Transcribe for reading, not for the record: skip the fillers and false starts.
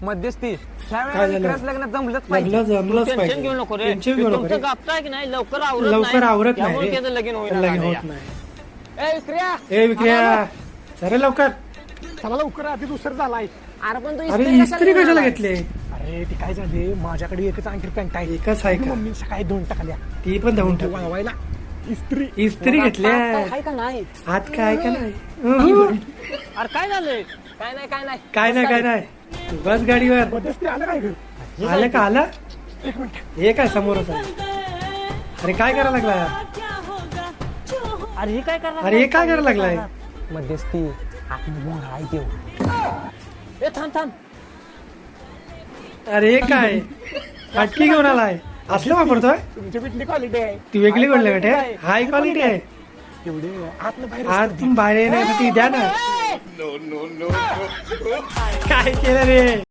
मध्यस्थी ह्या काय वेळेला झालं? विक्रांत लग्न जमलंच लग्न पाहिजे. जमलंच टेन्शन पाहिजे. घेऊ नको रे. टेन्शन घेऊ नको तुमचं रे. गापताय की नाही लवकर आवरत लवकर आवरत नाही त्यामुळे रे. त्याचं लगीन होईना लगीन झालंय. होत नाही. ए विक्रिया ए विक्रिया जरा लवकर. चला लवकर आधी दुसरं झालाय. अरे पण तू अरे इस्त्री कशाला घेतली? अरे ती काय झाली माझ्याकडे एकच अंकीर पॅन्ट आहे. एकच आहे का? मम्मी सकाळी 2 टाकल्या ती पण धावून टाक. वाळवायला इस्त्री. इस्त्री घेतल्या आहे का नाही? हात काय का नाही? अरे काय झालंय? काय नाही काय नाही काय नाही काय नाही. तू बस गाडीवर. मध्यस्थी आलं काय घर? आलं का आलं? एक मिनिट. हे काय समोरच आहे. अरे काय करायला लागलाय? अरे हे काय करणार? अरे हे काय करायला लागलाय? मध्यस्थी आतमध्ये मोहरा आहे देव. ए थांब थांब. अरे हे काय फाटकी घेऊन आलाय? असलं वापरतोय? तुमची कुठली क्वालिटी आहे? ती वेगळी गोष्ट बेटे. हाय क्वालिटी आहे. एवढे आतलं बाहेर आज तुम्ही बाहेर येण्यासाठी द्या ना. काय केलं रे?